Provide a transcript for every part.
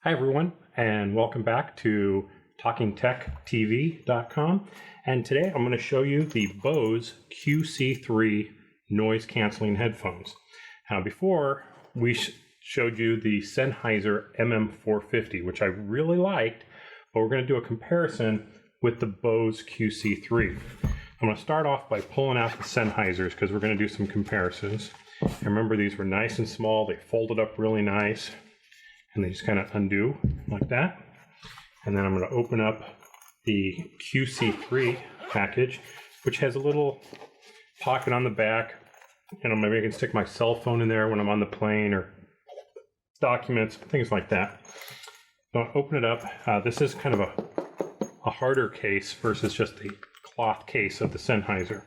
Hi, everyone, and welcome back to TalkingTechTV.com. And today I'm going to show you the Bose QC3 noise canceling headphones. Now, before we showed you the Sennheiser MM450, which I really liked, but we're going to do a comparison with the Bose QC3. I'm going to start off by pulling out the Sennheisers because we're going to do some comparisons. And remember, these were nice and small. They folded up really nice. And they just kind of undo like that. And then I'm going to open up the QC3 package, which has a little pocket on the back. You know, maybe I can stick my cell phone in there when I'm on the plane, or documents, things like that. So I'll open it up. This is kind of a harder case versus just the cloth case of the Sennheiser.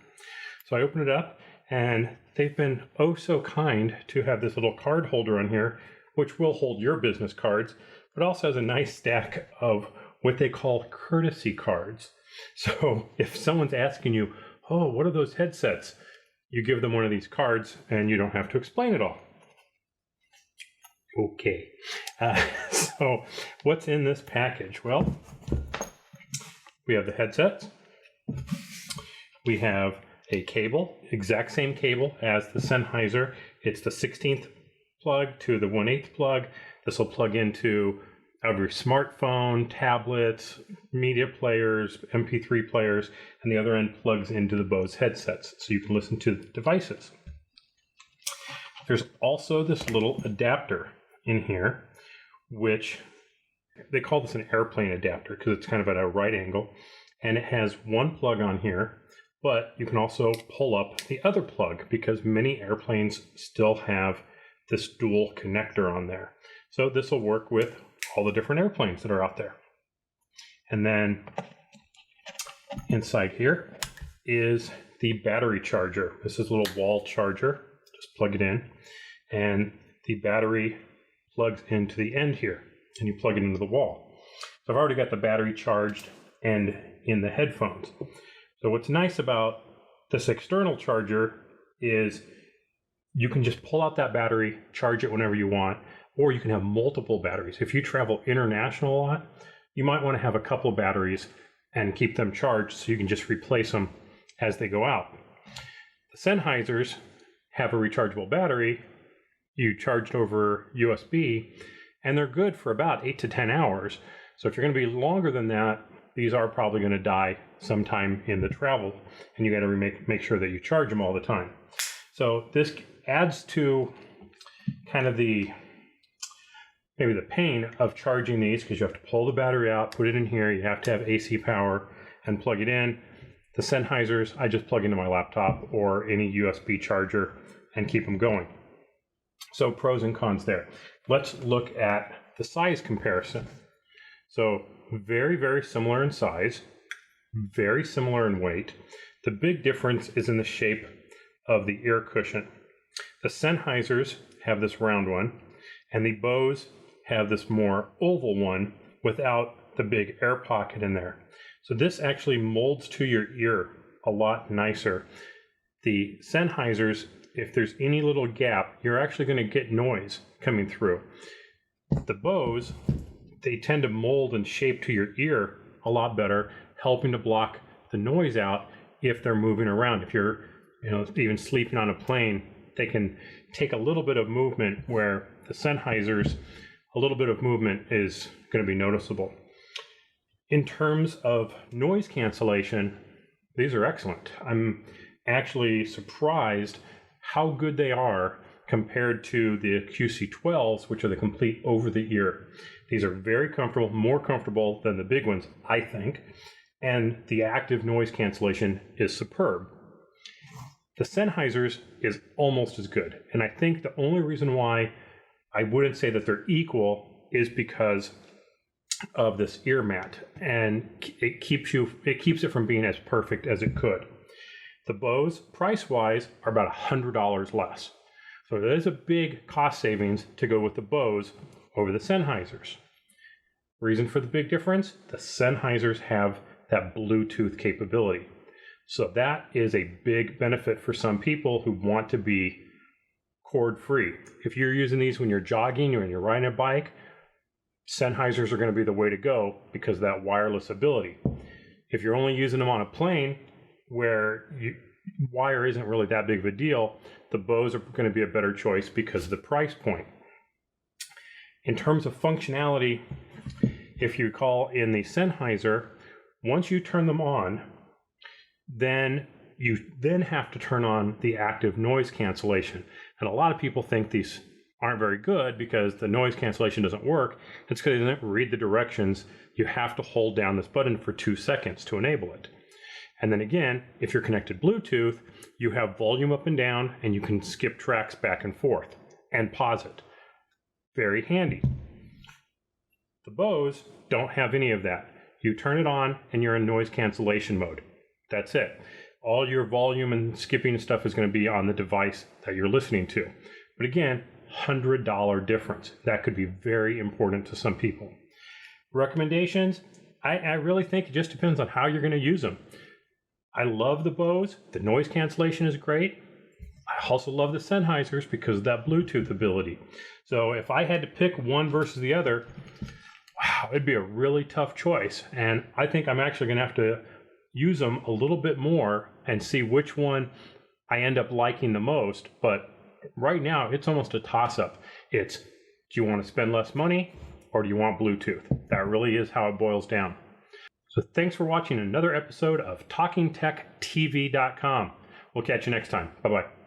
So I open it up, and they've been oh so kind to have this little card holder on here, which will hold your business cards, but also has a nice stack of what they call courtesy cards. So if someone's asking you, oh, what are those headsets? You give them one of these cards and you don't have to explain it all. Okay. So what's in this package? Well, we have the headsets. We have a cable, exact same cable as the Sennheiser. It's the 16th plug to the 1/8 plug. This will plug into your smartphone, tablets, media players, MP3 players, and the other end plugs into the Bose headsets, so you can listen to the devices. There's also this little adapter in here, which they call this an airplane adapter because it's kind of at a right angle, and it has one plug on here, but you can also pull up the other plug because many airplanes still have this dual connector on there. So this will work with all the different airplanes that are out there. And then inside here is the battery charger. This is a little wall charger. Just plug it in, and the battery plugs into the end here, and you plug it into the wall. So I've already got the battery charged and in the headphones. So what's nice about this external charger is you can just pull out that battery, charge it whenever you want, or you can have multiple batteries. If you travel international a lot, you might want to have a couple batteries and keep them charged so you can just replace them as they go out. The Sennheisers have a rechargeable battery. You charge it over USB, and they're good for about 8 to 10 hours. So if you're going to be longer than that, these are probably going to die sometime in the travel, and you got to make sure that you charge them all the time. So this adds to kind of maybe the pain of charging these, because you have to pull the battery out, put it in here, you have to have AC power and plug it in. The Sennheisers, I just plug into my laptop or any USB charger and keep them going. So pros and cons there. Let's look at the size comparison. So very, very similar in size, very similar in weight. The big difference is in the shape of the ear cushion. The Sennheisers have this round one, and the Bose have this more oval one without the big air pocket in there. So this actually molds to your ear a lot nicer. The Sennheisers, if there's any little gap, you're actually going to get noise coming through. The Bose, they tend to mold and shape to your ear a lot better, helping to block the noise out if they're moving around. If you're even sleeping on a plane, they can take a little bit of movement, where the Sennheisers, a little bit of movement is going to be noticeable. In terms of noise cancellation, these are excellent. I'm actually surprised how good they are compared to the QC12s, which are the complete over-the-ear. These are very comfortable, more comfortable than the big ones, I think, and the active noise cancellation is superb. The Sennheisers is almost as good, and I think the only reason why I wouldn't say that they're equal is because of this ear mat, and it keeps it from being as perfect as it could. The Bose, price-wise, are about $100 less. So there is a big cost savings to go with the Bose over the Sennheisers. Reason for the big difference? The Sennheisers have that Bluetooth capability. So that is a big benefit for some people who want to be cord free. If you're using these when you're jogging or when you're riding a bike, Sennheisers are going to be the way to go because of that wireless ability. If you're only using them on a plane where wire isn't really that big of a deal, the Bose are going to be a better choice because of the price point. In terms of functionality, if you recall in the Sennheiser, once you turn them on, then you have to turn on the active noise cancellation. And a lot of people think these aren't very good because the noise cancellation doesn't work. It's because it doesn't read the directions. You have to hold down this button for 2 seconds to enable it. And then again, if you're connected Bluetooth, you have volume up and down, and you can skip tracks back and forth and pause it. Very handy. The Bose don't have any of that. You turn it on and you're in noise cancellation mode. That's it. All your volume and skipping stuff is going to be on the device that you're listening to. But again, $100 difference. That could be very important to some people. Recommendations? I really think it just depends on how you're going to use them. I love the Bose. The noise cancellation is great. I also love the Sennheisers because of that Bluetooth ability. So if I had to pick one versus the other, wow, it'd be a really tough choice. And I think I'm actually going to have to use them a little bit more and see which one I end up liking the most. But right now, it's almost a toss-up. It's, do you want to spend less money or do you want Bluetooth? That really is how it boils down. So thanks for watching another episode of TalkingTechTV.com. We'll catch you next time. Bye-bye.